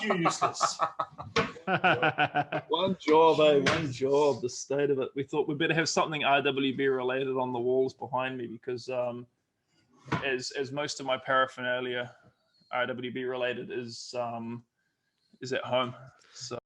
Jesus. One job, eh? One job. The state of it. We thought we'd better have something RWB related on the walls behind me because, as most of my paraphernalia RWB related is at home. So.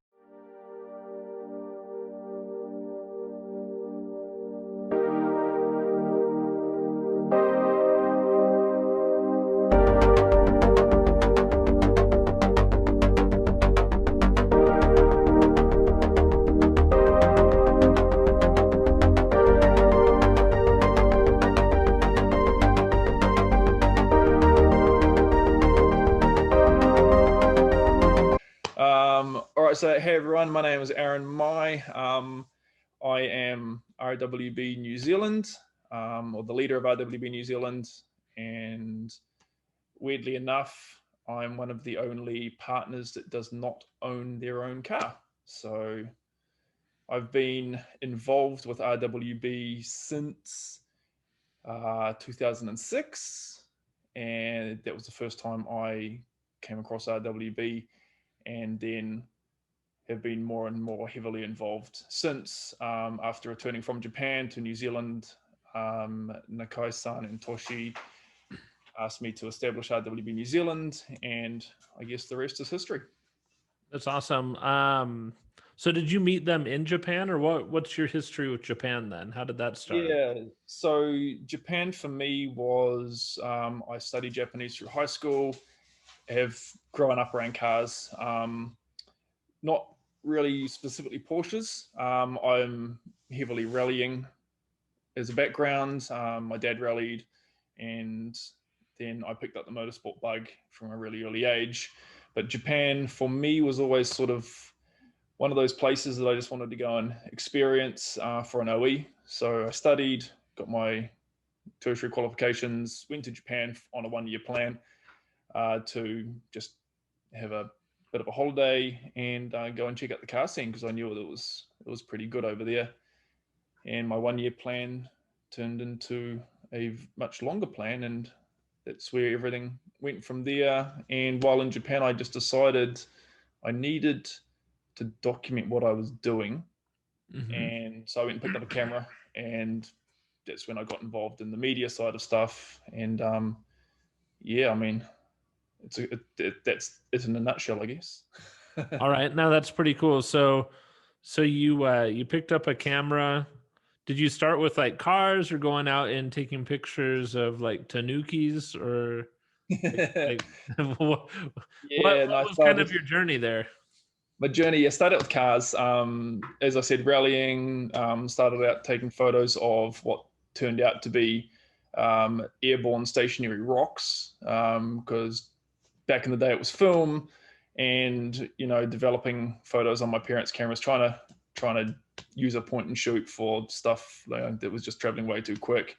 So, hey everyone, my name is Aaron Mai. I am RWB New Zealand, or the leader of RWB New Zealand, and weirdly enough, I'm one of the only partners that does not own their own car. So I've been involved with RWB since 2006, and that was the first time I came across RWB, and then have been more and more heavily involved since. After returning from Japan to New Zealand, Nakai-san and Toshi asked me to establish RWB New Zealand, and I guess the rest is history. That's awesome. So did you meet them in Japan, or what's your history with Japan then? How did that start? Yeah, so Japan for me was, I studied Japanese through high school, have grown up around cars, not really specifically Porsches. I'm heavily rallying as a background. My dad rallied, and then I picked up the motorsport bug from a really early age. But Japan for me was always sort of one of those places that I just wanted to go and experience for an OE. So I studied, got my tertiary qualifications, went to Japan on a 1-year plan to just have a bit of a holiday and go and check out the car scene because I knew it was pretty good over there. And my 1-year plan turned into a much longer plan, and that's where everything went from there. And while in Japan, I just decided I needed to document what I was doing. Mm-hmm. And so I went and picked up a camera, and that's when I got involved in the media side of stuff. And yeah, I mean, that's it in a nutshell, I guess. All right, now that's pretty cool. So you picked up a camera. Did you start with like cars, or going out and taking pictures of like tanukis, or what was kind of your journey there? My journey, I started with cars. As I said, rallying. Started out taking photos of what turned out to be airborne stationary rocks, because back in the day it was film, and developing photos on my parents' cameras, trying to use a point and shoot for stuff that was just traveling way too quick.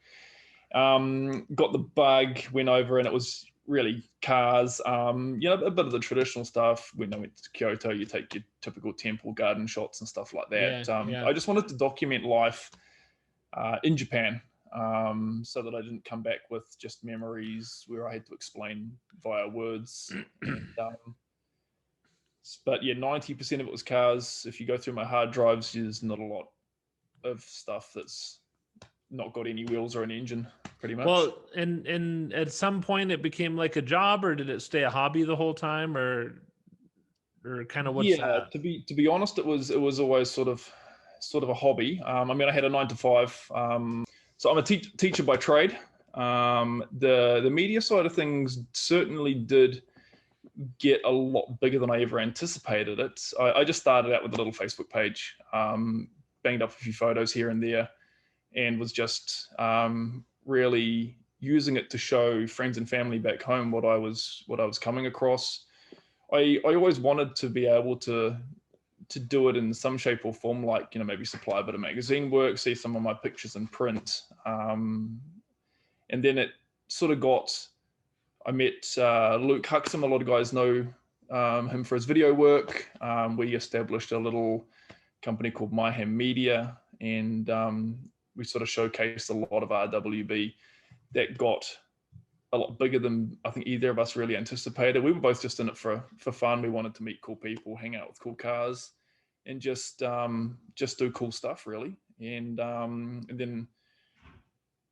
Got the bug, went over, and it was really cars, a bit of the traditional stuff. When I went to Kyoto, you take your typical temple garden shots and stuff like that. I just wanted to document life in Japan, so that I didn't come back with just memories where I had to explain via words. But yeah, 90% of it was cars. If you go through my hard drives, there's not a lot of stuff that's not got any wheels or an engine, pretty much. Well, and at some point it became like a job, or did it stay a hobby the whole time, or kind of what's that? To be honest, it was always sort of a hobby. I mean, I had a 9-to-5. So I'm a teacher by trade. The media side of things certainly did get a lot bigger than I ever anticipated it. I just started out with a little Facebook page, banged up a few photos here and there, and was just really using it to show friends and family back home what I was coming across. I always wanted to be able to do it in some shape or form, like maybe supply a bit of magazine work, see some of my pictures in print, and then it sort of got. I met Luke Huxham. A lot of guys know him for his video work. We established a little company called Mayhem Media, and we sort of showcased a lot of RWB that got a lot bigger than I think either of us really anticipated. We were both just in it for fun. We wanted to meet cool people, hang out with cool cars, and just do cool stuff really. And then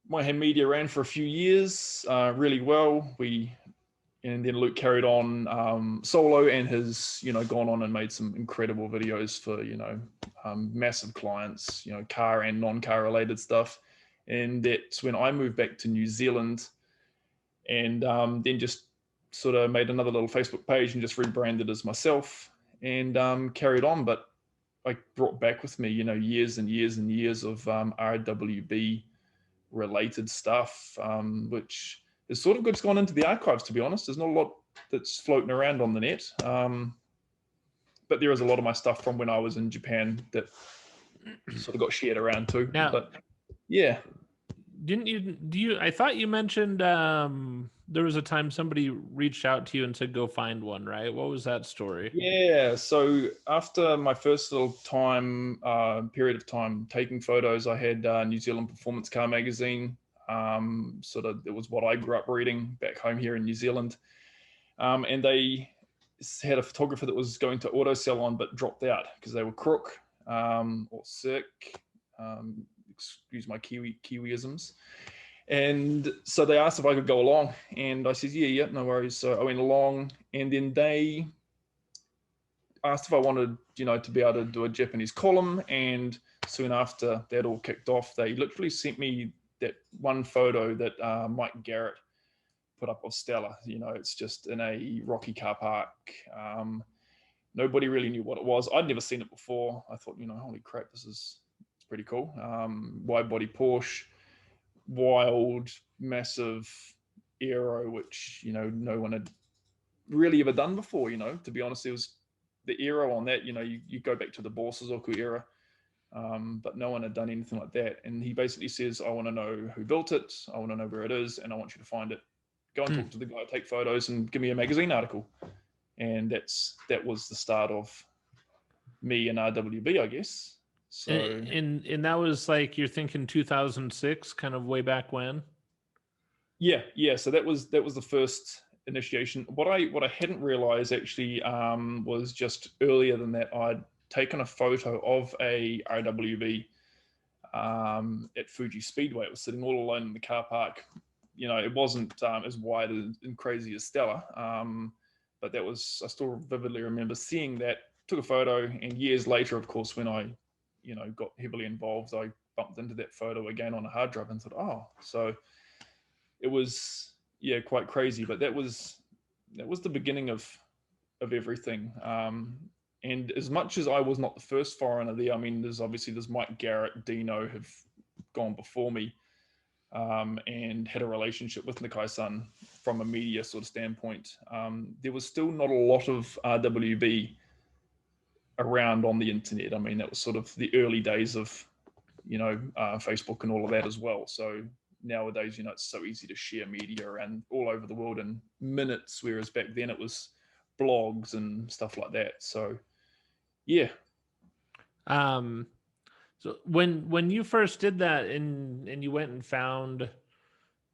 my hand media ran for a few years really well. And then Luke carried on solo and has, gone on and made some incredible videos for, massive clients, car and non-car related stuff. And that's when I moved back to New Zealand, and then just sort of made another little Facebook page and just rebranded as myself, and carried on. But I brought back with me, years and years and years of RWB related stuff, which is sort of gone into the archives, to be honest. There's not a lot that's floating around on the net. But there is a lot of my stuff from when I was in Japan that sort of got shared around too. Now, but yeah. I thought you mentioned there was a time somebody reached out to you and said, go find one, right? What was that story? Yeah. So after my first little period of time taking photos, I had New Zealand Performance Car Magazine. It was what I grew up reading back home here in New Zealand. And they had a photographer that was going to auto salon but dropped out because they were crook or sick. Excuse my Kiwiisms. And so they asked if I could go along, and I said, yeah, no worries. So I went along, and then they asked if I wanted, to be able to do a Japanese column. And soon after that all kicked off, they literally sent me that one photo that Mike Garrett put up of Stella. It's just in a rocky car park. Nobody really knew what it was. I'd never seen it before. I thought, holy crap, it's pretty cool. Wide body Porsche, wild, massive aero, which, no one had really ever done before. To be honest, it was the aero on that, you go back to the Borsasuku era, but no one had done anything like that. And he basically says, I want to know who built it, I want to know where it is, and I want you to find it. Go and talk to the guy, take photos, and give me a magazine article. And that was the start of me and RWB, I guess. So and that was like, you're thinking 2006, kind of way back when? Yeah. So that was the first initiation. What I hadn't realized actually was just earlier than that, I'd taken a photo of a RWB at Fuji Speedway. It was sitting all alone in the car park. It wasn't as wide and crazy as Stella, but I still vividly remember seeing that, took a photo, and years later, of course, when I got heavily involved, I bumped into that photo again on a hard drive and thought, oh, so it was, quite crazy. But that was the beginning of everything. And as much as I was not the first foreigner there, I mean, there's Mike Garrett, Dino have gone before me, and had a relationship with Nakai-san from a media sort of standpoint. There was still not a lot of RWB around on the internet. I mean, that was sort of the early days of, Facebook and all of that as well. So nowadays, it's so easy to share media around all over the world in minutes, whereas back then it was blogs and stuff like that. So, yeah. So when you first did that and you went and found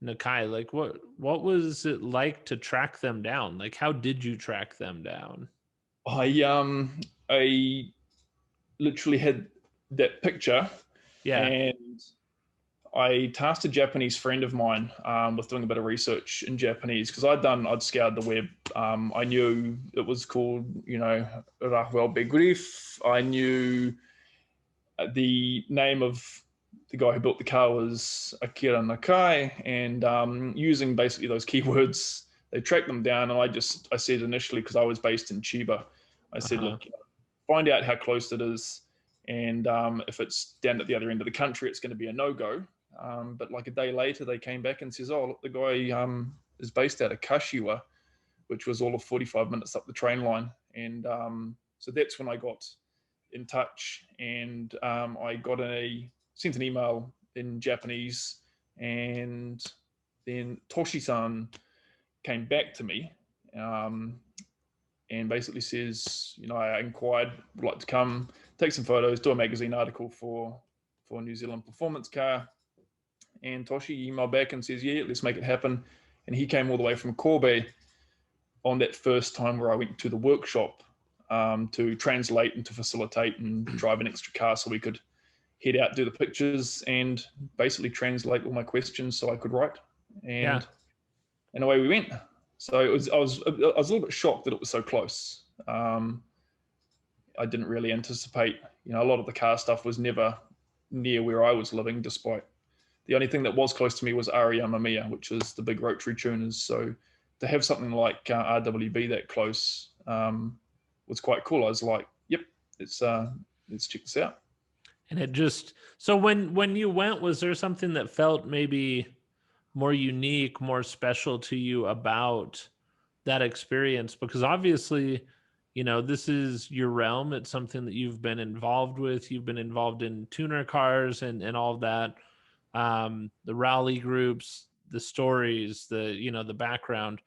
Nakai, like what was it like to track them down? Like, how did you track them down? I literally had that picture, and I tasked a Japanese friend of mine with doing a bit of research in Japanese, because I'd scoured the web. I knew it was called, Rauh-Welt Begriff. I knew the name of the guy who built the car was Akira Nakai, and using basically those keywords, they tracked them down. And I said initially, because I was based in Chiba, I said, look, find out how close it is, and if it's down at the other end of the country, it's going to be a no-go. But like a day later, they came back and says, oh, look, the guy is based out of Kashiwa, which was all of 45 minutes up the train line. And so that's when I got in touch, and I sent an email in Japanese, and then Toshi-san came back to me and basically says, I inquired, would like to come take some photos, do a magazine article for New Zealand Performance Car. And Toshi emailed back and says, yeah, let's make it happen. and he came all the way from Kobe on that first time where I went to the workshop to translate and to facilitate and drive an extra car so we could head out, do the pictures, and basically translate all my questions so I could write. Yeah. And away we went. So I was a little bit shocked that it was so close. I didn't really anticipate, a lot of the car stuff was never near where I was living, despite the only thing that was close to me was Aria Mamiya, which is the big rotary tuners. So to have something like RWB that close was quite cool. I was like, yep, let's check this out. And it just, so when you went, was there something that felt maybe more unique, more special to you about that experience? Because obviously, this is your realm. It's something that you've been involved with. You've been involved in tuner cars and all of that. The rally groups, the stories, the background.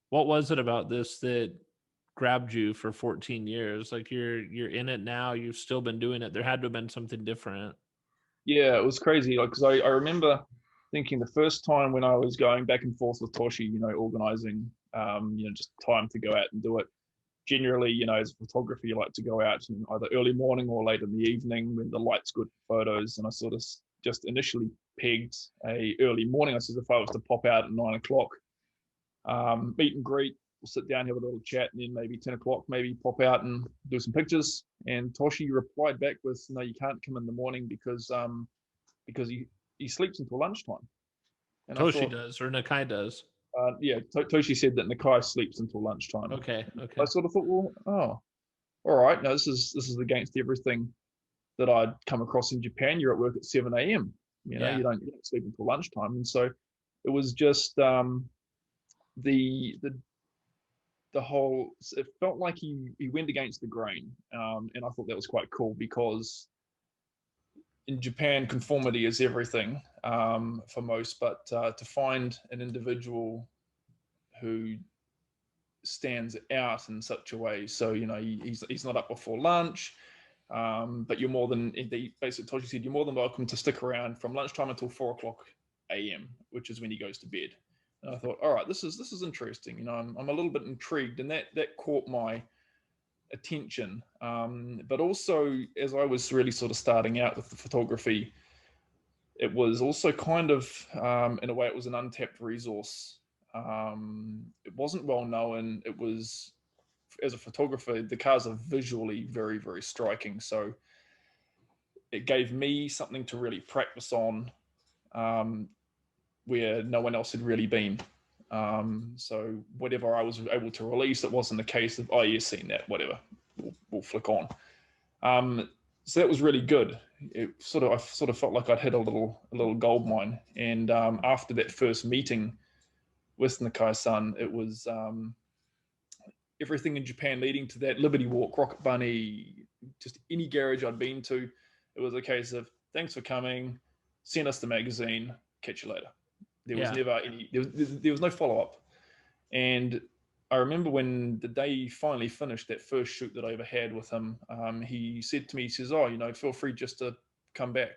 What was it about this that grabbed you for 14 years? Like you're in it now, you've still been doing it. There had to have been something different. Yeah, it was crazy. Like, because I remember thinking the first time when I was going back and forth with Toshi, organizing, just time to go out and do it. Generally, as a photographer, you like to go out in either early morning or late in the evening when the light's good for photos. And I sort of just initially pegged a early morning. I said, if I was to pop out at 9 o'clock, meet and greet, we'll sit down, have a little chat, and then maybe 10 o'clock, maybe pop out and do some pictures. And Toshi replied back with, no, you can't come in the morning because he sleeps until lunchtime. And Toshi does, or Nakai does. Toshi said that Nakai sleeps until lunchtime. Okay. I sort of thought, well, all right. Now this is against everything that I'd come across in Japan. You're at work at 7 a.m. You don't sleep until lunchtime. And so it was just the whole. It felt like he went against the grain, and I thought that was quite cool because in Japan, conformity is everything for most, but to find an individual who stands out in such a way, so he's not up before lunch, but you're more than, they basically told you, said you're more than welcome to stick around from lunchtime until 4 o'clock a.m., which is when he goes to bed. And I thought, all right, this is interesting. I'm a little bit intrigued, and that caught my attention. But also, as I was really sort of starting out with the photography, it was also kind of, in a way, it was an untapped resource. It wasn't well known. It was, as a photographer, the cars are visually very, very striking. So it gave me something to really practice on, where no one else had really been. So whatever I was able to release, it wasn't a case of, oh yeah, seen that, whatever, we'll flick on. So that was really good. I sort of felt like I'd hit a little gold mine. And after that first meeting with Nakai-san, it was everything in Japan leading to that, Liberty Walk, Rocket Bunny, just any garage I'd been to. It was a case of, thanks for coming, send us the magazine, catch you later. There was never any, there was no follow-up. And I remember when the day he finally finished that first shoot that I ever had with him, he said to me, he says, feel free just to come back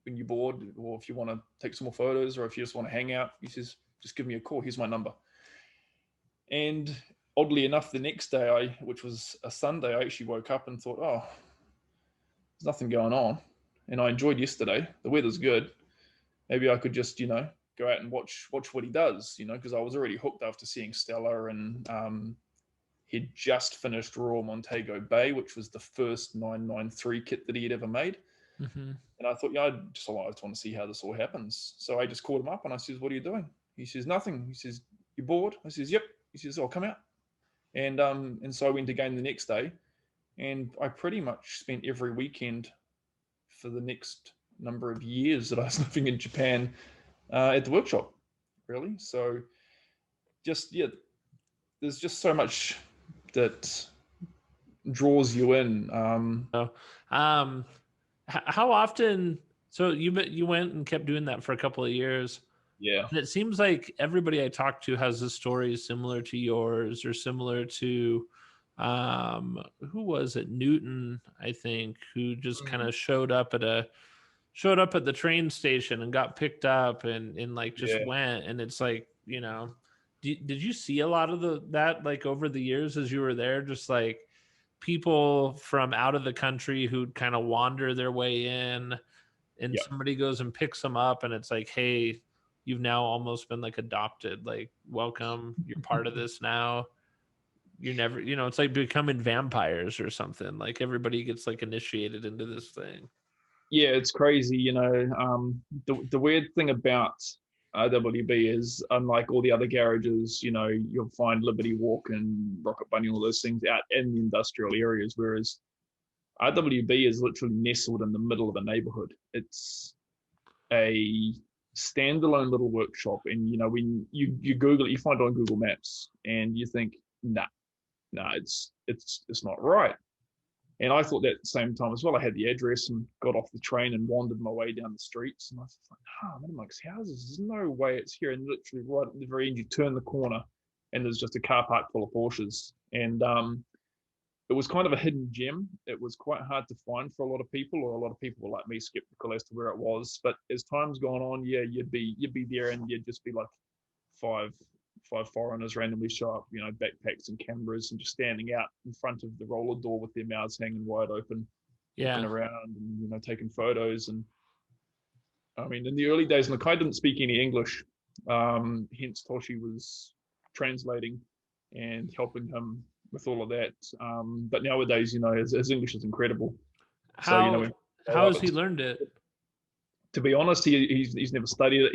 when you're bored, or if you want to take some more photos, or if you just want to hang out, he says, just give me a call, here's my number. And oddly enough, the next day, which was a Sunday, I actually woke up and thought, there's nothing going on. And I enjoyed yesterday. The weather's good. Maybe I could just, go out and watch what he does, because I was already hooked after seeing Stella, and he'd just finished Royal Montego Bay, which was the first 993 kit that he had ever made. Mm-hmm. And I thought, I just want to see how this all happens. So I just called him up and I says, what are you doing? He says, nothing. He says, you bored? I says, yep. He says, I'll come out. And so I went again the next day, and I pretty much spent every weekend for the next number of years that I was living in Japan at the workshop, really. So there's just so much that draws you in. How often, so you went and kept doing that for a couple of years. Yeah. And it seems like everybody I talk to has a story similar to yours, or similar to, who was it? Newton, I think, who just kind of showed up at the train station and got picked up and like just went. And it's like, did you see a lot of that like over the years as you were there, just like people from out of the country who'd kind of wander their way in, and Yeah. somebody goes and picks them up, and it's like, hey, you've now almost been like adopted, like welcome, you're part of this now. You're never, it's like becoming vampires or something. Like everybody gets like initiated into this thing. Yeah, it's crazy. The weird thing about RWB is, unlike all the other garages, you'll find Liberty Walk and Rocket Bunny, all those things out in the industrial areas, whereas RWB is literally nestled in the middle of a neighborhood. It's a standalone little workshop, and when you Google it, you find it on Google Maps, and you think, nah, it's not right. And I thought that at the same time as well. I had the address and got off the train and wandered my way down the streets. And I was like, I'm in amongst houses. There's no way it's here. And literally right at the very end, you turn the corner and there's just a car park full of Porsches. And it was kind of a hidden gem. It was quite hard to find for a lot of people, or a lot of people were like me, skeptical as to where it was. But as time's gone on, yeah, you'd be there and you'd just be like five foreigners randomly show up, backpacks and cameras, and just standing out in front of the roller door with their mouths hanging wide open, looking around and taking photos. And I mean, in the early days, Nakai didn't speak any English, hence Toshi was translating and helping him with all of that. But nowadays, his English is incredible. How has he learned it? To be honest, he's never studied it.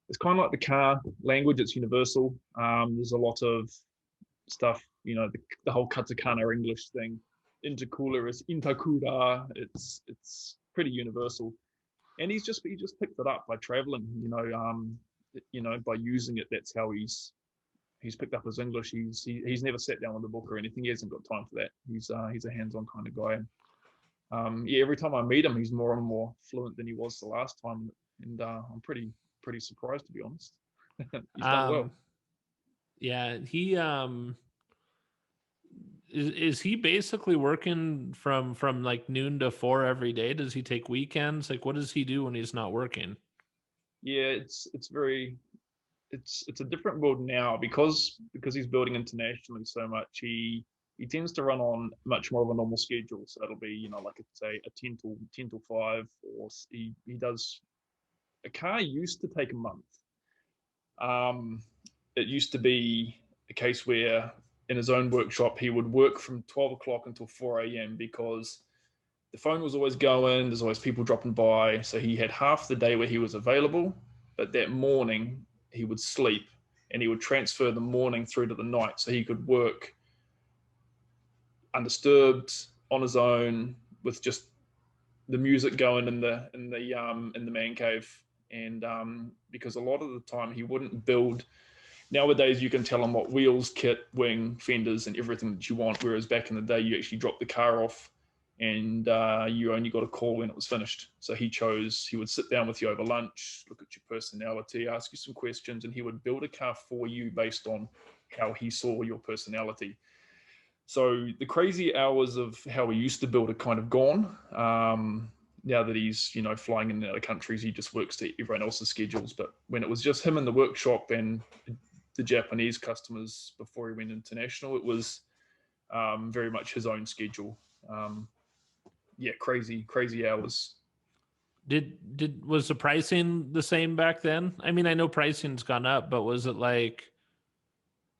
It's kind of like the car language. It's universal. There's a lot of stuff, the whole katakana English thing. Intercooler is intakura. It's pretty universal. And he just picked it up by traveling, by using it. That's how he's picked up his English. He's never sat down with a book or anything. He hasn't got time for that. He's a hands-on kind of guy. And, every time I meet him, he's more and more fluent than he was the last time. And I'm pretty surprised, to be honest. He's done well. Yeah, he is he basically working from like noon to 4 every day? Does he take weekends? Like, what does he do when he's not working? Yeah, it's a different world now because he's building internationally so much. He tends to run on much more of a normal schedule. So it'll be, like say a 10 till 5, or he does. A car used to take a month. It used to be a case where in his own workshop, he would work from 12 o'clock until 4 a.m. because the phone was always going. There's always people dropping by. So he had half the day where he was available, but that morning he would sleep, and he would transfer the morning through to the night so he could work undisturbed on his own with just the music going in the man cave. And because a lot of the time he wouldn't build. Nowadays you can tell him what wheels, kit, wing, fenders, and everything that you want, whereas back in the day you actually dropped the car off and you only got a call when it was finished. So he would sit down with you over lunch, look at your personality, ask you some questions, and he would build a car for you based on how he saw your personality. So the crazy hours of how he used to build are kind of gone. Now that he's, flying in other countries, he just works to everyone else's schedules. But when it was just him in the workshop and the Japanese customers before he went international, it was very much his own schedule. Crazy hours. Was the pricing the same back then? I mean, I know pricing's gone up, but was it like,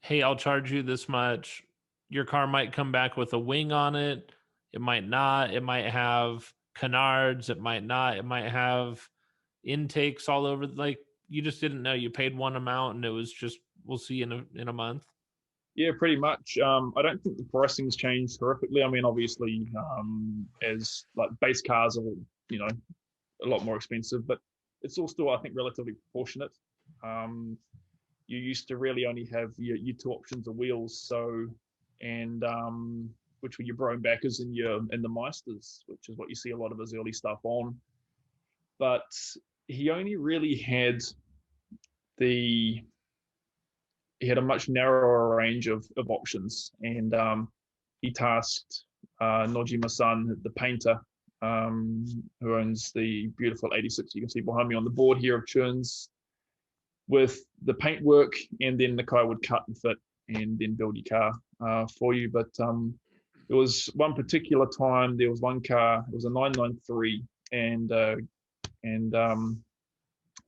hey, I'll charge you this much. Your car might come back with a wing on it. It might not. It might have canards. It might not. It might have intakes all over. Like, you just didn't know. You paid one amount, and it was just, we'll see you in a month. Yeah, pretty much. I don't think the pricing's changed horrifically. I mean, obviously, as like base cars are, a lot more expensive, but it's all still, I think, relatively proportionate. You used to really only have your two options of wheels, which were your Brownbackers and the Meisters, which is what you see a lot of his early stuff on. But he only really had he had a much narrower range of options, and he tasked Nojima-san, the painter, who owns the beautiful 86 you can see behind me on the board here of Churns. with the paintwork, and then Nakai would cut and fit and then build your car for you. But there was one particular time, there was one car, it was a 993, and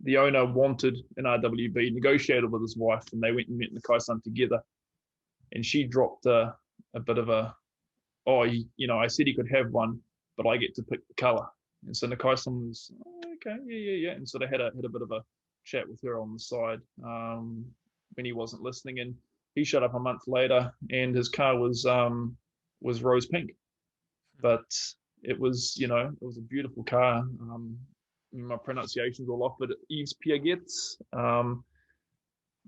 the owner wanted an RWB, negotiated with his wife, and they went and met Nakai-san together. And she dropped a bit of a, I said he could have one, but I get to pick the color. And so Nakai-san was, okay, yeah. And so they had a bit of a chat with her on the side when he wasn't listening. And he showed up a month later, and his car was rose pink, but it was it was a beautiful car. My pronunciation's all off, but Yves Piaget,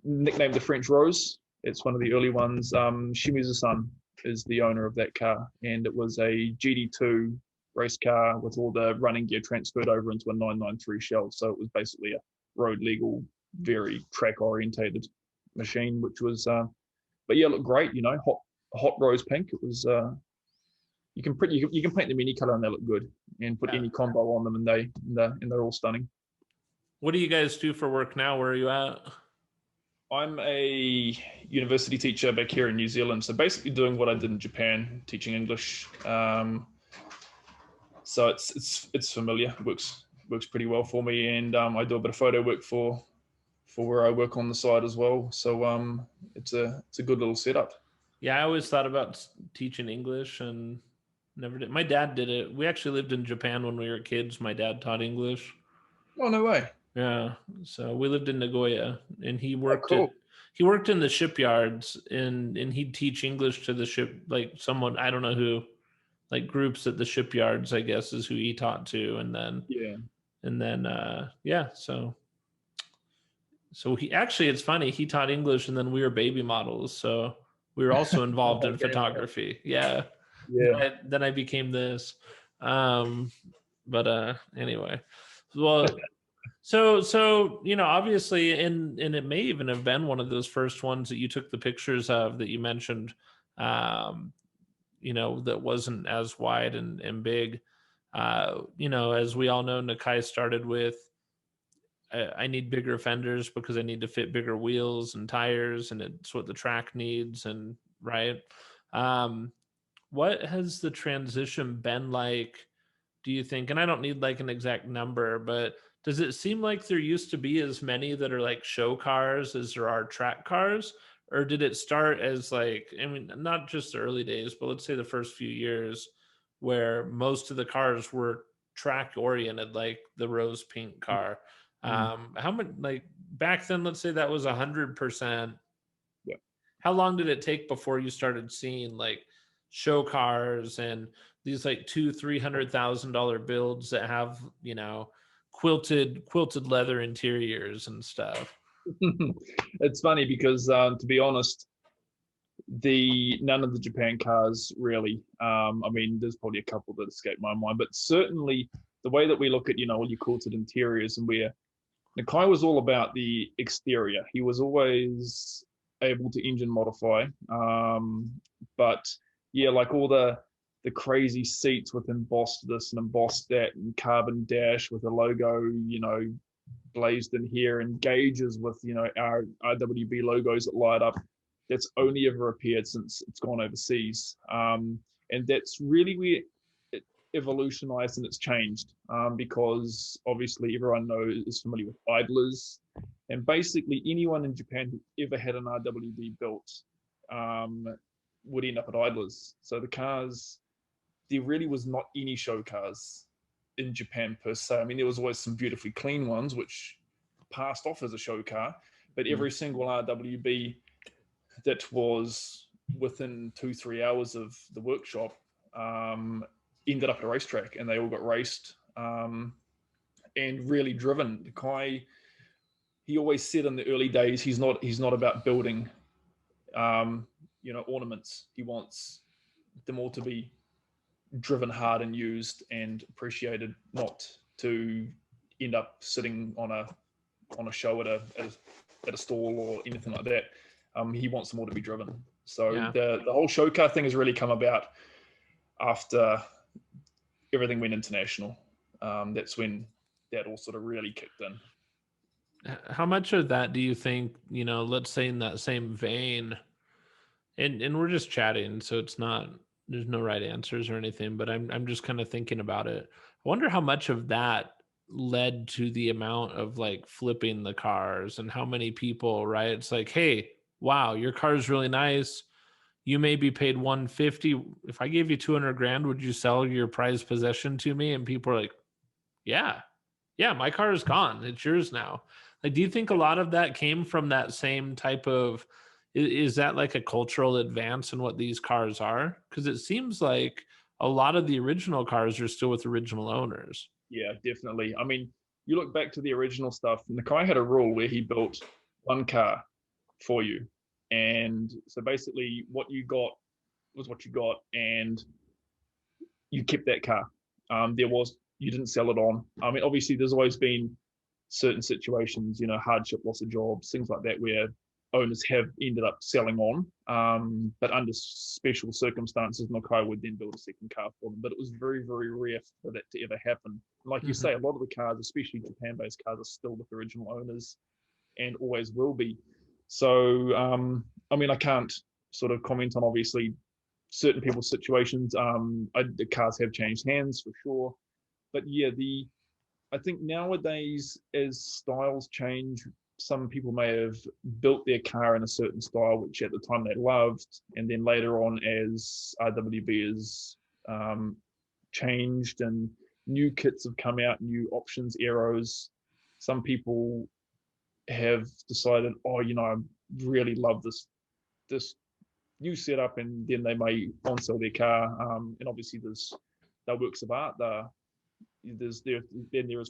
nicknamed the French Rose. It's one of the early ones. Shimizu-san is the owner of that car, and it was a GD2 race car with all the running gear transferred over into a 993 shell. So it was basically a road legal, very track orientated machine, which was, but yeah, looked great. Hot rose pink. It was. You can paint them any color and they look good, and put any combo on them and they're all stunning. What do you guys do for work now? Where are you at? I'm a university teacher back here in New Zealand, so basically doing what I did in Japan, teaching English. So it's familiar. It works pretty well for me, and I do a bit of photo work for where I work on the side as well. So it's a good little setup. Yeah, I always thought about teaching English and never did. My dad did it. We actually lived in Japan when we were kids. My dad taught English. Oh, no way. Yeah. So we lived in Nagoya, and he worked he worked in the shipyards, and he'd teach English to the ship, like someone, I don't know who, like groups at the shipyards, I guess, is who he taught to. And then so he actually, it's funny, he taught English, and then we were baby models. So we were also involved in photography. Yeah. Then I became this. But anyway, well, so obviously, and it may even have been one of those first ones that you took the pictures of that you mentioned, that wasn't as wide and big. As we all know, Nakai started with, I need bigger fenders because I need to fit bigger wheels and tires, and it's what the track needs, and right. What has the transition been like, do you think? And I don't need like an exact number, but does it seem like there used to be as many that are like show cars as there are track cars? Or did it start as like, I mean, not just the early days, but let's say the first few years where most of the cars were track oriented, like the rose pink car? How much, like back then, let's say that was 100%. Yeah. How long did it take before you started seeing like show cars and these like $200,000-$300,000 builds that have quilted leather interiors and stuff? It's funny because to be honest, none of the Japan cars really. I mean, there's probably a couple that escape my mind, but certainly the way that we look at all your quilted interiors, and where Nakai was all about the exterior. He was always able to engine modify, but yeah, like all the crazy seats with embossed this and embossed that, and carbon dash with a logo, blazed in here, and gauges with our RWB logos that light up. That's only ever appeared since it's gone overseas, and that's really where it evolutionized and it's changed, because obviously everyone is familiar with idlers, and basically anyone in Japan who ever had an RWB built would end up at idlers. So the cars, there really was not any show cars in Japan per se. I mean, there was always some beautifully clean ones which passed off as a show car, but every single RWB that was within 2-3 hours of the workshop ended up at a racetrack, and they all got raced and really driven. The Kai, he always said in the early days, he's not about building ornaments. He wants them all to be driven hard and used and appreciated, not to end up sitting on a show at a stall or anything like that. He wants them all to be driven. So the whole show car thing has really come about after everything went international. That's when that all sort of really kicked in. How much of that do you think, let's say in that same vein, and we're just chatting, so it's not, there's no right answers or anything, but I'm just kind of thinking about it. I wonder how much of that led to the amount of like flipping the cars, and how many people, right? It's like, hey, wow, your car is really nice. You may be paid 150. If I gave you 200 grand, would you sell your prized possession to me? And people are like, yeah, yeah, my car is gone. It's yours now. Like, do you think a lot of that came from that same type of, is that like a cultural advance in what these cars are? Because it seems like a lot of the original cars are still with original owners. Yeah, definitely. I mean, you look back to the original stuff, Nakai had a rule where he built one car for you. And so basically what you got was what you got, and you kept that car. You didn't sell it on. I mean, obviously there's always been certain situations, hardship, loss of jobs, things like that, where owners have ended up selling on. But under special circumstances, Nakai would then build a second car for them. But it was very, very rare for that to ever happen. Like you say, a lot of the cars, especially Japan-based cars, are still with original owners and always will be. So, I mean, I can't sort of comment on obviously certain people's situations. The cars have changed hands for sure, but yeah, I think nowadays as styles change, some people may have built their car in a certain style, which at the time they loved, and then later on, as RWB has changed and new kits have come out, new options, arrows, some people have decided, oh, I really love this new setup, and then they may on sell their car. And obviously, there's works of art. There is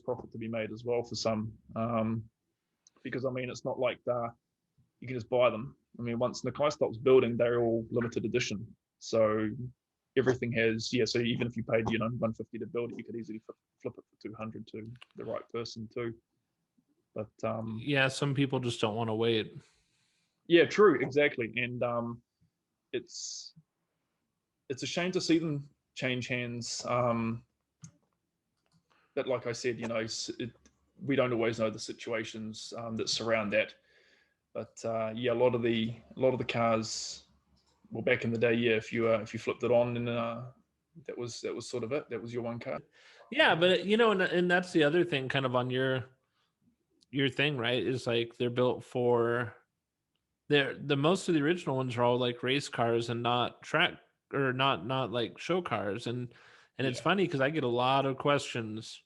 profit to be made as well for some. Because I mean, it's not like you can just buy them. I mean, once Nakai stops building, they're all limited edition. So everything has, yeah. So even if you paid 150 to build it, you could easily flip it for 200 to the right person too. But Yeah, some people just don't want to wait. yeah, true, exactly. And it's a shame to see them change hands. But like I said, we don't always know the situations that surround that. But yeah, a lot of the cars, well, back in the day, yeah, if you flipped it on, and that was sort of it. That was your one car. Yeah, but and that's the other thing, kind of on your thing, right? Is like they're built for, the most of the original ones are all like race cars and not track, or not like show cars. And it's Yeah, funny because I get a lot of questions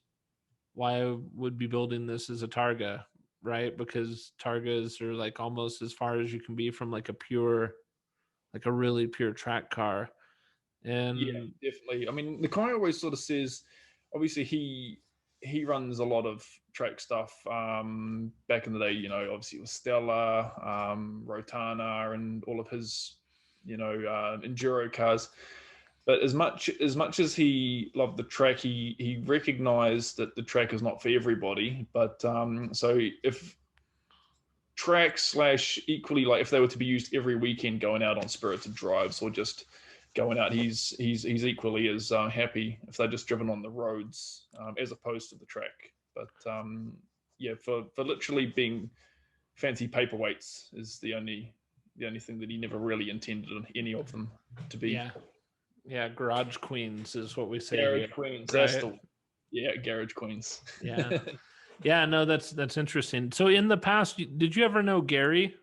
why I would be building this as a Targa, right? Because Targas are like almost as far as you can be from like like a really pure track car. yeah, And definitely. I mean, the guy always sort of says, obviously he runs a lot of track stuff. Back in the day, obviously it was Stella, Rotana, and all of his, enduro cars. But as much as he loved the track, he recognized that the track is not for everybody. But so if track slash equally, like if they were to be used every weekend going out on spirited drives or just going out, he's equally as happy if they're just driven on the roads as opposed to the track. But yeah, for literally being fancy paperweights is the only thing that he never really intended on any of them to be. yeah, yeah, garage queens is what we say Garage here, queens, that's right? the yeah, garage queens. Yeah. Yeah, no, that's interesting. So in the past, did you ever know Gary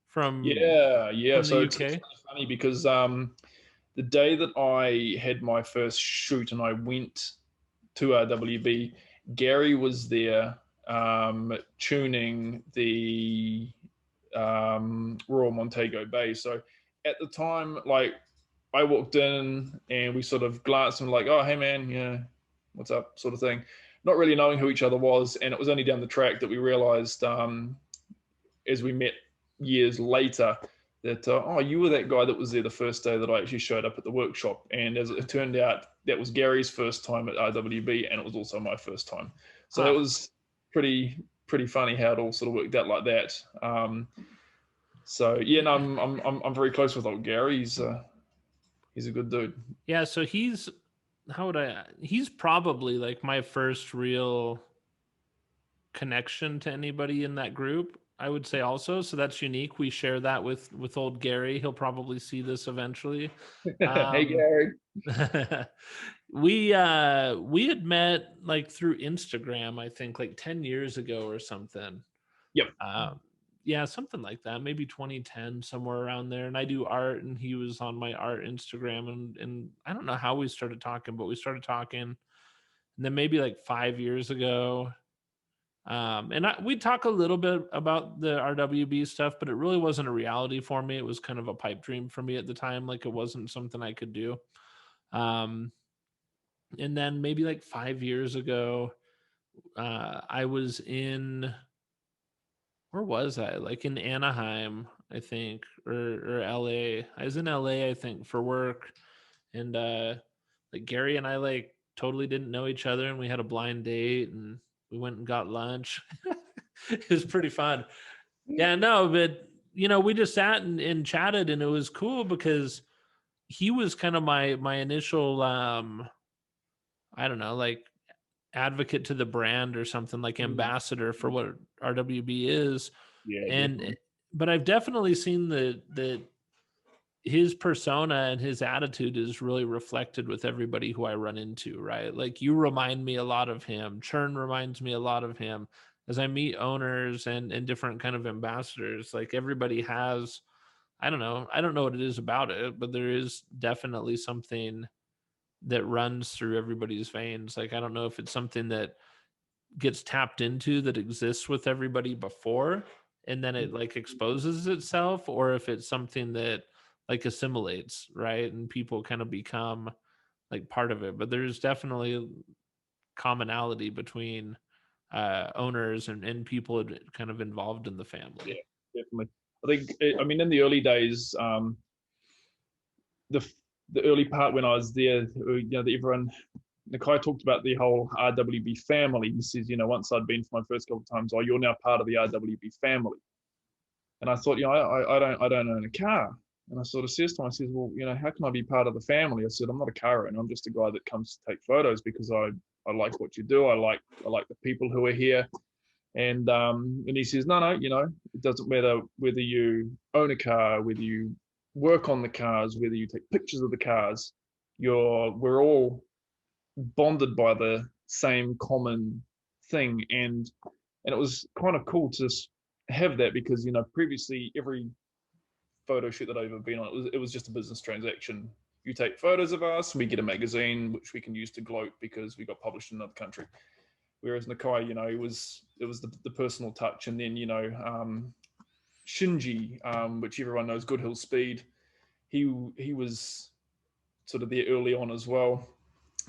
from Yeah, yeah. the So it's UK? really funny because the day that I had my first shoot and I went to RWB, Gary was there tuning the Royal Montego Bay. So at the time, like I walked in and we sort of glanced and like, oh, hey man, yeah, what's up, sort of thing. Not really knowing who each other was, and it was only down the track that we realized as we met years later that oh, you were that guy that was there the first day that I actually showed up at the workshop. And as it turned out, that was Gary's first time at RWB, and it was also my first time. So that Huh. was pretty funny how it all sort of worked out like that. So yeah, no, I'm very close with old Gary. He's a good dude. Yeah, so he's probably like my first real connection to anybody in that group, I would say also. So that's unique. We share that with old Gary. He'll probably see this eventually. Hey, Um, Gary. we had met like through Instagram, I think like 10 years ago or something. Yep. Yeah, something like that, maybe 2010, somewhere around there. And I do art, and he was on my art Instagram, and I don't know how we started talking, but we started talking. And then maybe like 5 years ago, we talk a little bit about the RWB stuff, but it really wasn't a reality for me. It was kind of a pipe dream for me at the time. Like it wasn't something I could do. Um, and then maybe like 5 years ago, I was in, where was I? Like in Anaheim, I think, or LA. I was in LA, I think, for work. And like Gary and I like totally didn't know each other, and we had a blind date, and we went and got lunch. It was pretty fun. Yeah, no, but we just sat and chatted, and it was cool because he was kind of my initial I don't know, like advocate to the brand or something, like Mm. ambassador for what RWB is. Yeah, And definitely. but I've definitely seen that his persona and his attitude is really reflected with everybody who I run into, right? Like you remind me a lot of him. Churn reminds me a lot of him. As I meet owners and different kind of ambassadors, like everybody has, I don't know what it is about it, but there is definitely something that runs through everybody's veins. Like I don't know if it's something that gets tapped into that exists with everybody before and then it like exposes itself, or if it's something that like assimilates, right? And people kind of become like part of it. But there's definitely commonality between owners and people kind of involved in the Yeah, family. definitely. I think, I mean, in the early days, the the early part when I was there, everyone, Nakai talked about the whole RWB family. He says, once I'd been for my first couple of times, oh, you're now part of the RWB family. And I thought, I don't own a car. And I sort of says to him, I says, well, how can I be part of the family? I said, I'm not a car owner. I'm just a guy that comes to take photos because I like what you do. I like the people who are here. And he says, no, it doesn't matter whether you own a car, whether you work on the cars, whether you take pictures of the cars. We're all bonded by the same common thing, and it was kind of cool to have that because previously every photo shoot that I've ever been on, it was just a business transaction. You take photos of us, we get a magazine which we can use to gloat because we got published in another country. Whereas Nakai, it was the personal touch, and then Shinji, which everyone knows, Good Hill Speed. He was sort of there early on as well.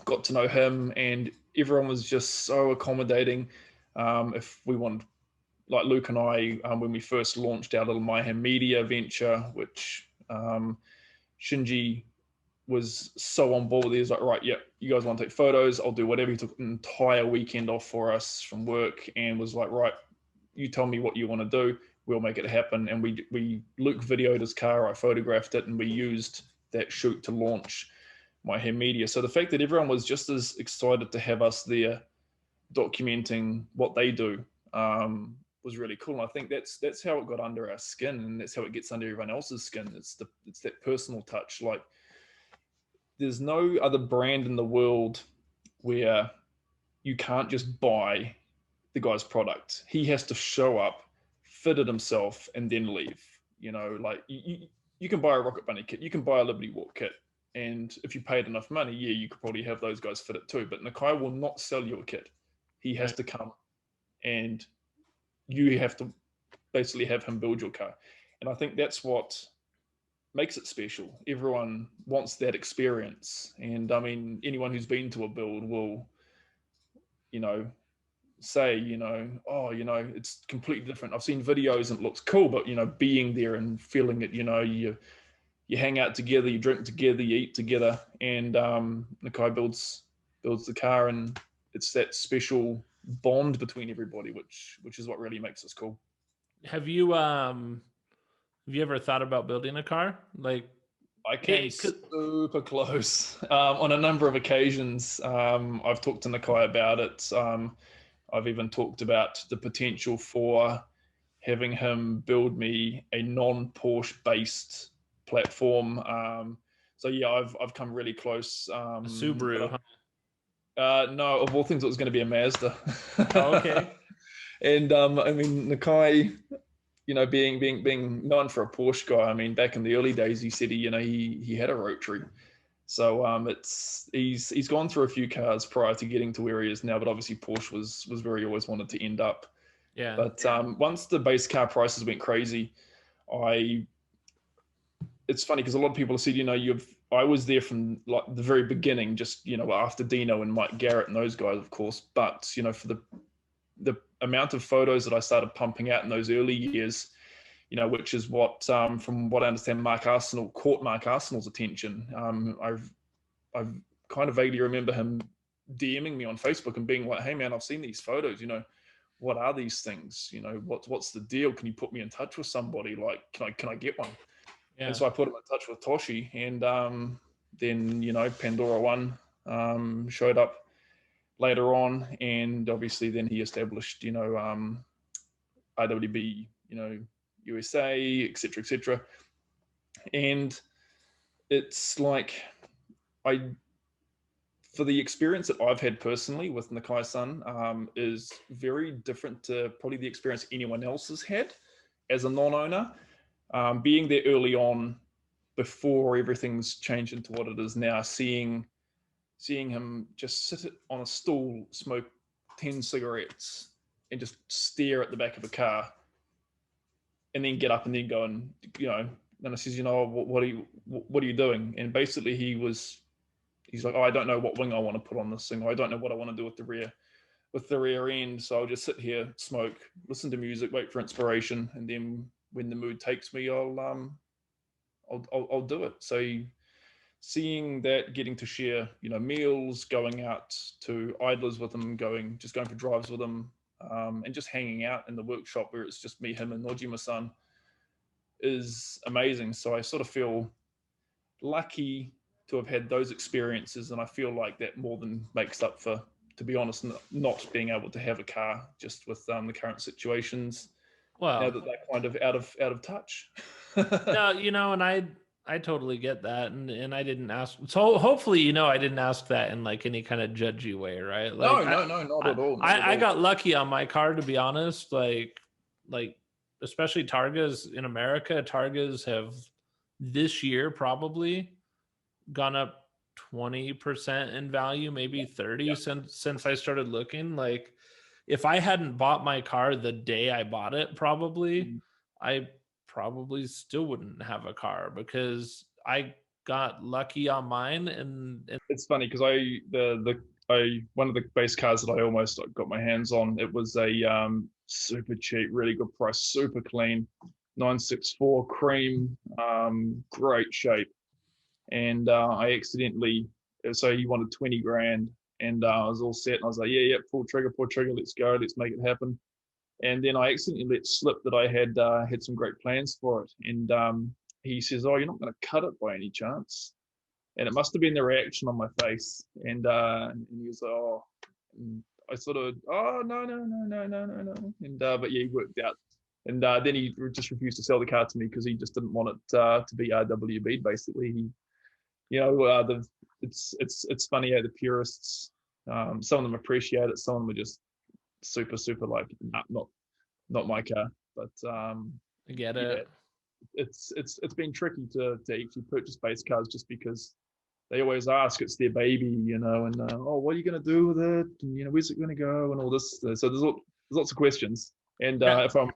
Got to know him, and everyone was just so accommodating. If we wanted, like Luke and I, when we first launched our little Mayhem Media venture, which Shinji was so on board. He was like, right, yeah, you guys want to take photos? I'll do whatever. He took an entire weekend off for us from work and was like, right, you tell me what you want to do. We'll make it happen. And we Luke videoed his car. I photographed it, and we used that shoot to launch My Hair Media. So the fact that everyone was just as excited to have us there documenting what they do was really cool. And I think that's how it got under our skin, and that's how it gets under everyone else's skin. It's that personal touch. Like there's no other brand in the world where you can't just buy the guy's product. He has to show up, fit it himself, and then leave. Like you can buy a Rocket Bunny kit, you can buy a Liberty Walk kit, and if you paid enough money, yeah, you could probably have those guys fit it too. But Nakai will not sell you a kit. He has Right. to come, and you have to basically have him build your car. And I think that's what makes it special. Everyone wants that experience. And I mean, anyone who's been to a build will, you know, say, oh, it's completely different. I've seen videos and it looks cool, but being there and feeling it, you hang out together, you drink together, you eat together, and Nakai builds the car, and it's that special bond between everybody, which is what really makes us cool. Have you ever thought about building a car? Like, I came hey, super close on a number of occasions. I've talked to Nakai about it. I've even talked about the potential for having him build me a non-Porsche based platform. So yeah, I've come really close. A Subaru, huh? No, of all things, it was going to be a Mazda. Oh, okay. And I mean, Nakai, being known for a Porsche guy. I mean, back in the early days, he said he had a rotary. So he's gone through a few cars prior to getting to where he is now, but obviously Porsche was where he always wanted to end up. Yeah. But once the base car prices went crazy, it's funny because a lot of people said, I was there from like the very beginning, just after Dino and Mike Garrett and those guys, of course. But for the amount of photos that I started pumping out in those early years, which is what, from what I understand, caught Mark Arsenal's attention. I've kind of vaguely remember him DMing me on Facebook and being like, "Hey man, I've seen these photos. What are these things? What's the deal? Can you put me in touch with somebody? Like, can I get one?" Yeah. And so I put him in touch with Toshi, and then Pandora One showed up later on, and obviously then he established RWB USA, etc. And it's like, for the experience that I've had personally with Nakai-san, is very different to probably the experience anyone else has had as a non-owner. Being there early on, before everything's changed into what it is now, seeing him just sit on a stool, smoke 10 cigarettes, and just stare at the back of a car, and then get up and then go and and I says, what are you doing? And basically he's like, "Oh, I don't know what wing I want to put on this thing. Or I don't know what I want to do with the rear end. So I'll just sit here, smoke, listen to music, wait for inspiration, and then when the mood takes me, I'll do it." So seeing that, getting to share meals, going out to idlers with them, just going for drives with them, and just hanging out in the workshop where it's just me, him, and Nojima-san, is amazing. So I sort of feel lucky to have had those experiences, and I feel like that more than makes up for, to be honest, not being able to have a car, just with the current situations now Well, that they're kind of out of touch. no, and I totally get that, and I didn't ask. So hopefully, I didn't ask that in like any kind of judgy way, right? Like, No, not at all. I got lucky on my car, to be honest. Like especially Targas in America, Targas have this year probably gone up 20% in value, maybe 30 Yeah. since I started looking. Like, if I hadn't bought my car the day I bought it, I probably still wouldn't have a car, because I got lucky on mine. And It's funny because one of the base cars that I almost got my hands on, it was a super cheap, really good price, super clean 964 cream, great shape. And I accidentally, so he wanted 20 grand, and I was all set, and I was like, yeah, pull trigger, let's go, let's make it happen. And then I accidentally let slip that I had some great plans for it. And he says, "Oh, you're not going to cut it by any chance?" And it must have been the reaction on my face. And he was like, "Oh," and I sort of, "Oh, no, no, no, no, no, no, no." And but yeah, he worked out. And then he just refused to sell the car to me because he just didn't want it to be RWB. Basically, it's funny how the purists, some of them appreciate it, some of them are just super like, nah, not my car. But I get yeah, it. it's been tricky to actually purchase base cars, just because they always ask, it's their baby, and "Oh, what are you going to do with it? And where's it going to go?" and all this. So there's lots of questions. And Yeah. if I'm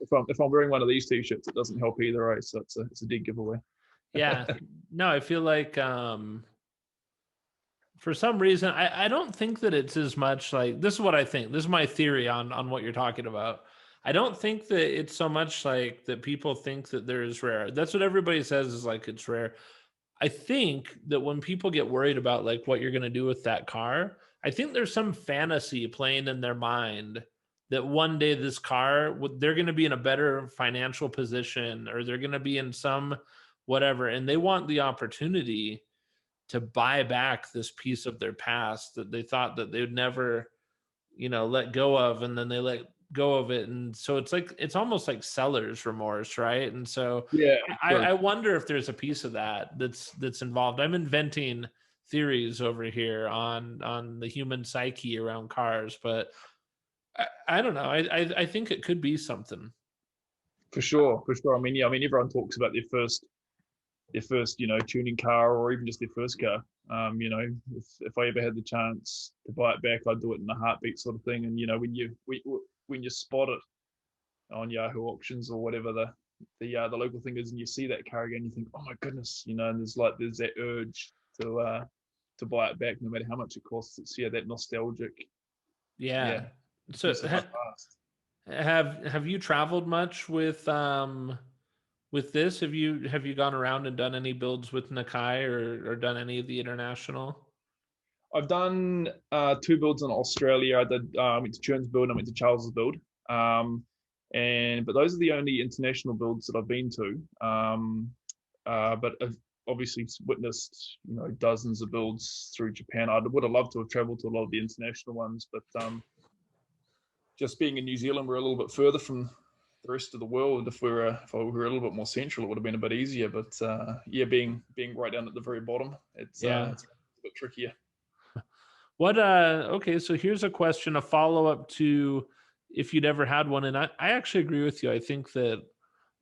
wearing one of these t-shirts, it doesn't help either, right? So it's a dead giveaway. Yeah. No, I feel like for some reason, I don't think that it's as much like, this is what I think. This is my theory on what you're talking about. I don't think that it's so much like that people think that there is rare. That's what everybody says, is like it's rare. I think that when people get worried about like what you're going to do with that car, I think there's some fantasy playing in their mind that one day this car, they're going to be in a better financial position, or they're going to be in some whatever, and they want the opportunity to buy back this piece of their past that they thought that they would never let go of, and then they let go of it, and so it's almost like seller's remorse, right? And so Yeah, true. I wonder if there's a piece of that that's involved. I'm inventing theories over here on the human psyche around cars, but I don't know. I think it could be something. For sure, for sure. I mean, yeah, I mean, everyone talks about their first, tuning car, or even just their first car. If I ever had the chance to buy it back, I'd do it in a heartbeat, sort of thing. And when you spot it on Yahoo auctions or whatever the local thing is, and you see that car again, you think, oh my goodness, and there's that urge to buy it back, no matter how much it costs. It's that nostalgic, yeah, Yeah. So piece of my past. have you traveled much with this? Have you gone around and done any builds with Nakai, or done any of the international? I've done two builds in Australia. I did went to Churn's build and I went to Charles's build. But those are the only international builds that I've been to. But I've obviously witnessed dozens of builds through Japan. I would have loved to have traveled to a lot of the international ones, but just being in New Zealand, we're a little bit further from the rest of the world. If I were a little bit more central, it would have been a bit easier. But being right down at the very bottom, Yeah. it's a bit trickier. What okay, so here's a question, a follow-up to if you'd ever had one. And I actually agree with you. I think that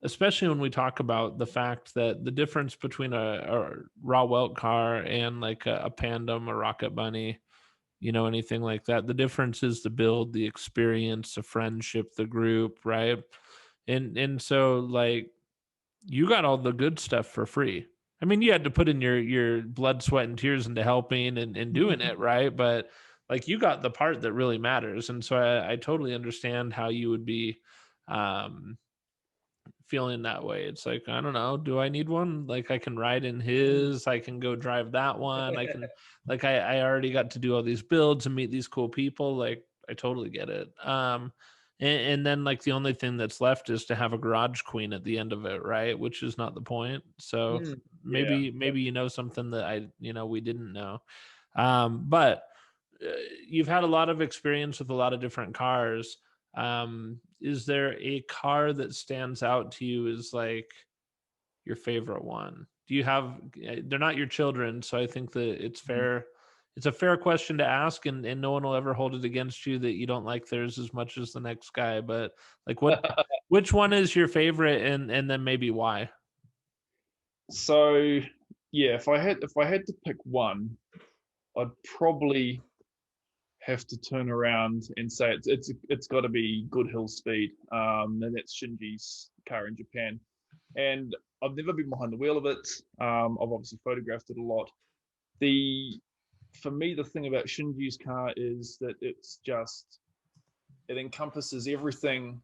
especially when we talk about the fact that the difference between a Rauh-Welt car and like a Pandem, a Rocket Bunny, anything like that, the difference is the build, the experience, the friendship, the group, right? And so like you got all the good stuff for free. I mean, you had to put in your blood, sweat, and tears into helping and doing it, right? But like you got the part that really matters. And so I totally understand how you would be um feeling that way. It's like, I don't know, do I need one? Like I can ride in his, I can go drive that one. I can like I already got to do all these builds and meet these cool people. Like I totally get it. And then like the only thing that's left is to have a garage queen at the end of it, right? Which is not the point. So Yeah. maybe something that we didn't know. But you've had a lot of experience with a lot of different cars. Is there a car that stands out to you as like your favorite one? Do you have they're not your children, so I think that it's fair. It's a fair question to ask, and no one will ever hold it against you that you don't like theirs as much as the next guy. But like which one is your favorite, and then maybe why? So yeah, if I had to pick one, I'd probably have to turn around and say it's got to be Good Hill Speed. And that's Shinji's car in Japan. And I've never been behind the wheel of it. I've obviously photographed it a lot. The For me, the thing about Shinji's car is that it encompasses everything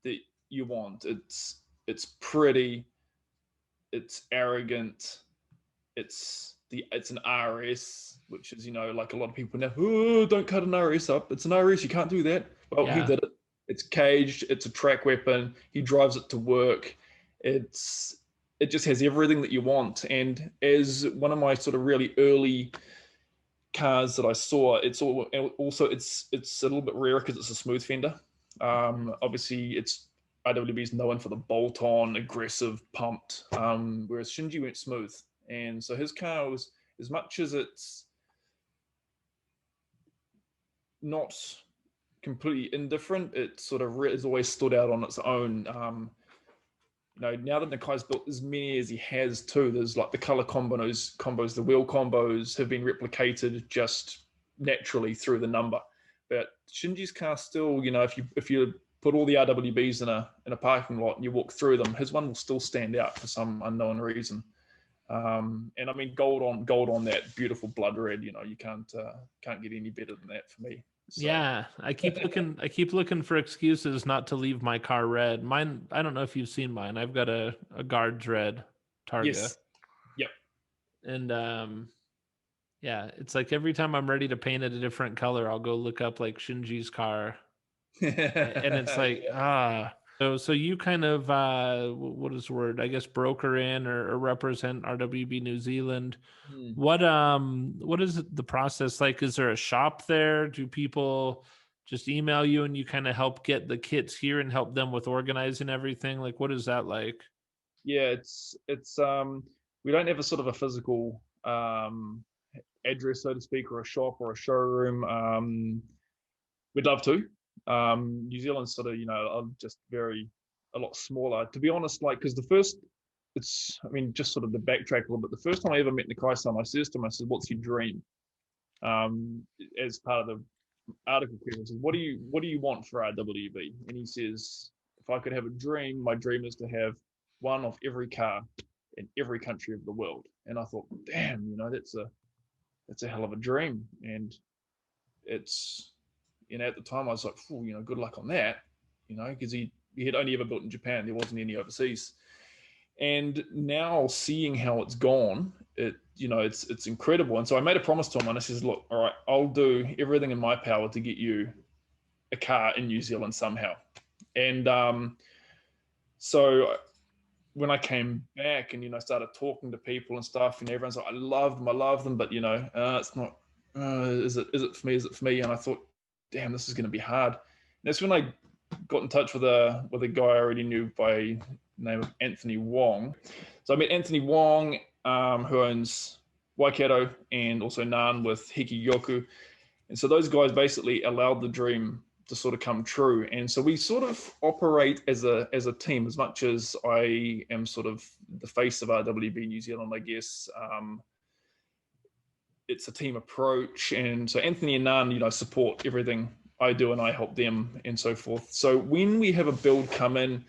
that you want. It's pretty, it's arrogant, it's an RS, which is like a lot of people now. Oh, don't cut an RS up. It's an RS. You can't do that. Well, he Yeah. did it. It's caged. It's a track weapon. He drives it to work. It just has everything that you want. And as one of my sort of really early cars that I saw, it's a little bit rare because it's a smooth fender. Obviously, it's RWB is known for the bolt-on, aggressive, pumped, whereas Shinji went smooth. And so his car was, as much as it's not completely indifferent, it sort of has always stood out on its own. Now that Nakai's built as many as he has too, there's like the color combos, the wheel combos have been replicated just naturally through the number. But Shinji's car still, if you put all the RWBs in a parking lot and you walk through them, his one will still stand out for some unknown reason. And I mean, gold on that beautiful blood red. You can't get any better than that for me. So Yeah, I keep looking for excuses not to leave my car red. Mine, I don't know if you've seen mine. I've got a guards red Targa. yes, yep. And yeah, it's like every time I'm ready to paint it a different color, I'll go look up like Shinji's car. And it's like, Yeah. so you kind of what is the word? I guess broker in or represent RWB New Zealand. Hmm. What is the process like? Is there a shop there? Do people just email you and you kind of help get the kits here and help them with organizing everything? Like, what is that like? Yeah, it's we don't have a sort of a physical address, so to speak, or a shop or a showroom. We'd love to. New Zealand's sort of, just a lot smaller. To be honest, like, because I mean, just sort of the backtrack a little bit. The first time I ever met Nakai-san, I said, "What's your dream?" As part of the article question, says, "What do you want for RWB?" And he says, "If I could have a dream, my dream is to have one of every car in every country of the world." And I thought, damn, that's a hell of a dream. And it's, at the time I was like, good luck on that, because he had only ever built in Japan. There wasn't any overseas. And now seeing how it's gone, it's incredible. And so I made a promise to him, and I says, "Look, all right, I'll do everything in my power to get you a car in New Zealand somehow." And so when I came back and started talking to people and stuff, and everyone's like, "I love them, but it's not. Is it for me? Is it for me?" And I thought, damn, this is going to be hard. And that's when I got in touch with a guy I already knew by the name of Anthony Wong. So I met Anthony Wong, who owns Waikato and also Nan with Hiki-Yoku. And so those guys basically allowed the dream to sort of come true. And so we sort of operate as a team, as much as I am sort of the face of RWB New Zealand, I guess. It's a team approach. And so Anthony and Nan, support everything I do, and I help them and so forth. So when we have a build come in,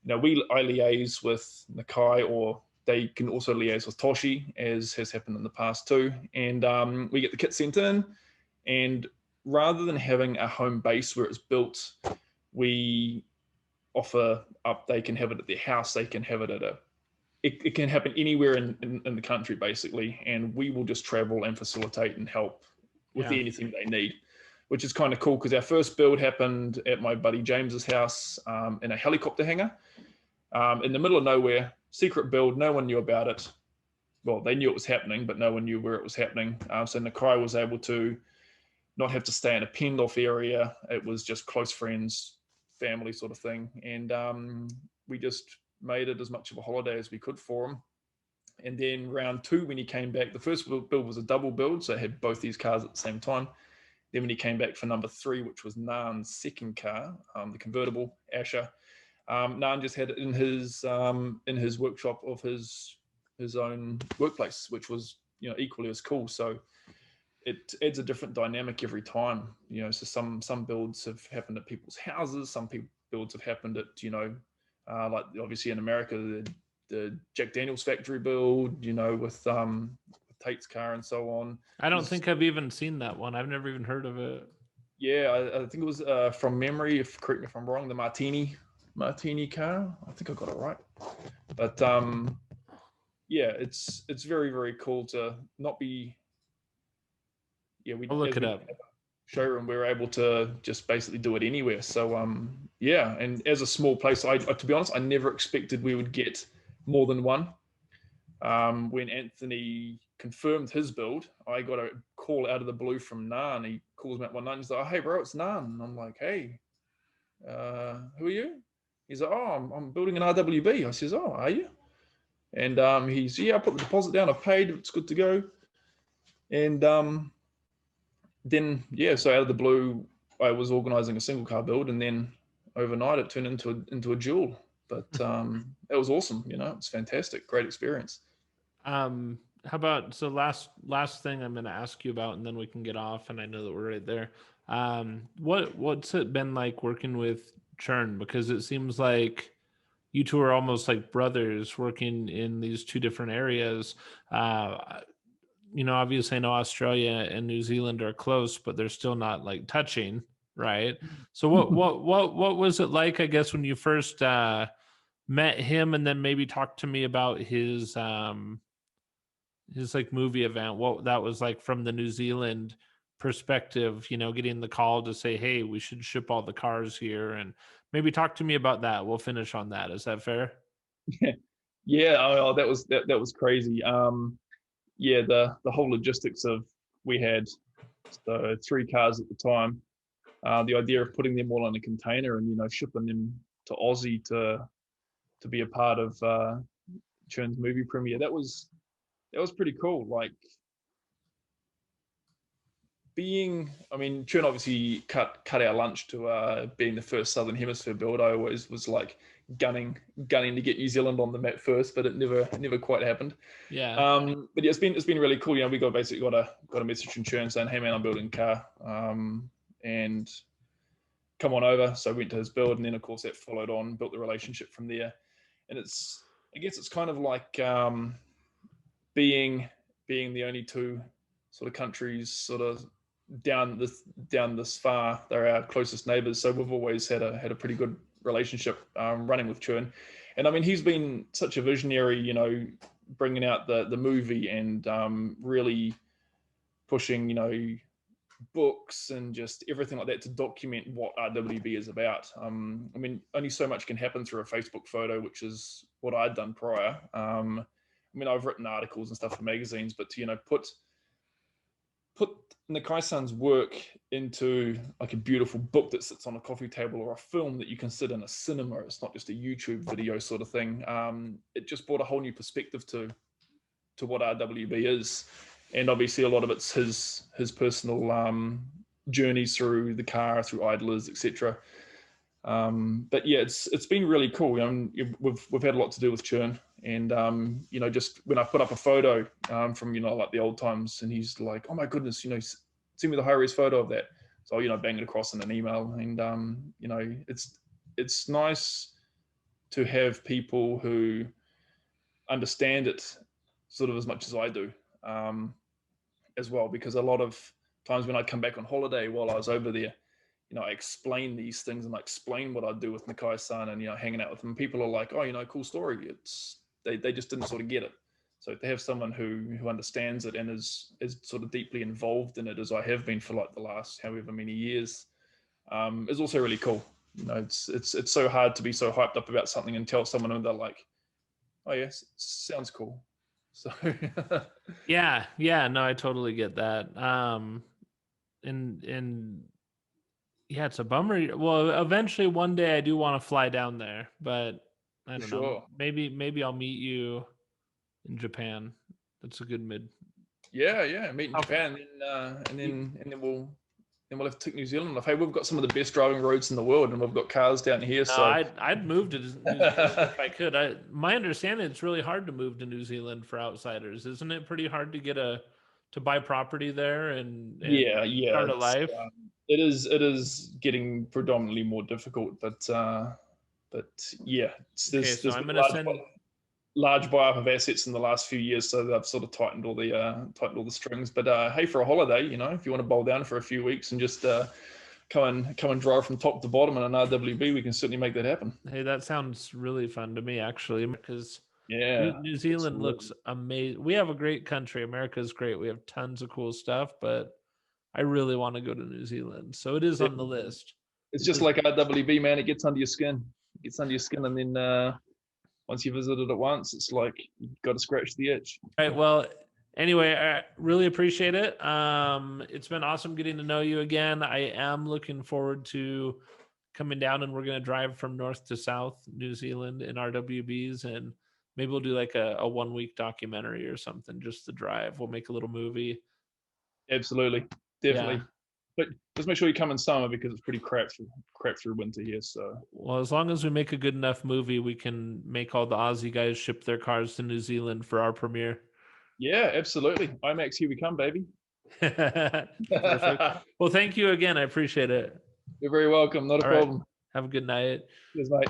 I liaise with Nakai, or they can also liaise with Toshi, as has happened in the past too. And we get the kit sent in, and rather than having a home base where it's built, we offer up, they can have it at their house, they can have it at it can happen anywhere in the country, basically, and we will just travel and facilitate and help with anything they need, which is kind of cool, because our first build happened at my buddy James's house, in a helicopter hangar, in the middle of nowhere, secret build, no one knew about it. Well, they knew it was happening, but no one knew where it was happening. So Nakai was able to not have to stay in a penned off area. It was just close friends, family sort of thing. And we just made it as much of a holiday as we could for him. And then round two, when he came back, the first build was a double build, so it had both these cars at the same time. Then when he came back for number three, which was Nan's second car, the convertible Asher, Nan just had it in his workshop of his own workplace, which was equally as cool. So it adds a different dynamic every time. So some builds have happened at people's houses, some builds have happened at like obviously in America, the Jack Daniels factory build, with Tate's car and so on. I don't think I've even seen that one. I've never even heard of it. Yeah, I think it was from memory, correct me if I'm wrong, the Martini car. I think I got it right. But yeah, it's very, very cool to not be. Yeah, I'll look it up. Showroom, we're able to just basically do it anywhere. So yeah, and as a small place, I to be honest, I never expected we would get more than one. When Anthony confirmed his build, I got a call out of the blue from Nan. He calls me up one night and he's like, "Oh, hey bro, it's Nan." And I'm like, "Hey, who are you?" He's like, "Oh, I'm building an RWB." I says, "Oh, are you?" And he's, "Yeah, I put the deposit down, I've paid, it's good to go." And then yeah, so out of the blue, I was organizing a single car build, and then overnight it turned into a duel. But it was awesome. It's fantastic, great experience. How about, so last thing I'm going to ask you about, and then we can get off, and I know that we're right there. What's it been like working with Churn? Because it seems like you two are almost like brothers working in these two different areas. Obviously I know Australia and New Zealand are close, but they're still not like touching, right? So what was it like, I guess, when you first met him, and then maybe talk to me about his like movie event, what that was like from the New Zealand perspective, getting the call to say, "Hey, we should ship all the cars here," and maybe talk to me about that. We'll finish on that. Is that fair? Yeah, that was crazy. Yeah, the whole logistics of, we had 3 cars at the time, the idea of putting them all in a container and shipping them to Aussie to be a part of Churn's movie premiere, that was pretty cool. Like Churn obviously cut our lunch to being the first Southern Hemisphere build. I always was like gunning to get New Zealand on the map first, but it never quite happened. Yeah. But yeah, it's been really cool. We got a message from Churn saying, "Hey man, I'm building a car, and come on over." So I went to his build, and then of course that followed on, built the relationship from there. And I guess it's kind of like being the only two sort of countries sort of down this far. They're our closest neighbors, so we've always had a pretty good relationship running with Churn. And he's been such a visionary, bringing out the movie and really pushing books and just everything like that to document what RWB is about. Only so much can happen through a Facebook photo, which is what I'd done prior. I've written articles and stuff for magazines, but to put Nakai-san's work into like a beautiful book that sits on a coffee table, or a film that you can sit in a cinema, it's not just a YouTube video sort of thing. It just brought a whole new perspective to what RWB is. And obviously a lot of it's his personal journeys through the car, through idlers, etc. But yeah, it's been really cool. We've had a lot to do with Churn, and just when I put up a photo from like the old times, and he's like, "Oh my goodness, send me the high-res photo of that." So bang it across in an email, and it's nice to have people who understand it sort of as much as I do. As well, because a lot of times when I'd come back on holiday while I was over there, I explain these things and I explain what I do with Nakai-san and hanging out with them. People are like, "Oh, cool story." They just didn't sort of get it. So to have someone who understands it and is sort of deeply involved in it, as I have been for like the last however many years, is also really cool. It's so hard to be so hyped up about something and tell someone and they're like, "Oh yes, sounds cool." So yeah, no, I totally get that. And yeah, it's a bummer. Well, eventually one day I do want to fly down there, but I don't know. Maybe I'll meet you in Japan. That's a good mid. Yeah, meet in Japan, and then we'll have to take New Zealand off. Hey, we've got some of the best driving roads in the world, and we've got cars down here. So I'd move to New Zealand if I could. My understanding, it's really hard to move to New Zealand for outsiders. Isn't it pretty hard to get to buy property there and start a life? It is getting predominantly more difficult, but yeah, there's I'm going to send large buy-up of assets in the last few years, so they've sort of tightened all the strings. But hey, for a holiday, if you want to bowl down for a few weeks and just come and drive from top to bottom in an RWB, we can certainly make that happen. Hey, that sounds really fun to me, actually, because New Zealand looks amazing. We have a great country. America's great. We have tons of cool stuff, but I really want to go to New Zealand, so it is on the list. It's just like RWB, man. It gets under your skin. And then once you visited it once, it's like you've got to scratch the itch. All right. Well, anyway, I really appreciate it. It's been awesome getting to know you again. I am looking forward to coming down, and we're going to drive from north to south New Zealand in RWBs, and maybe we'll do like a 1 week documentary or something, just the drive. We'll make a little movie. Absolutely. Definitely. Yeah. But just make sure you come in summer, because it's pretty crap through winter here. So, well, as long as we make a good enough movie, we can make all the Aussie guys ship their cars to New Zealand for our premiere. Yeah, absolutely. IMAX, here we come, baby. Perfect. Well, thank you again. I appreciate it. You're very welcome. Not a problem. Right. Have a good night. Cheers, mate.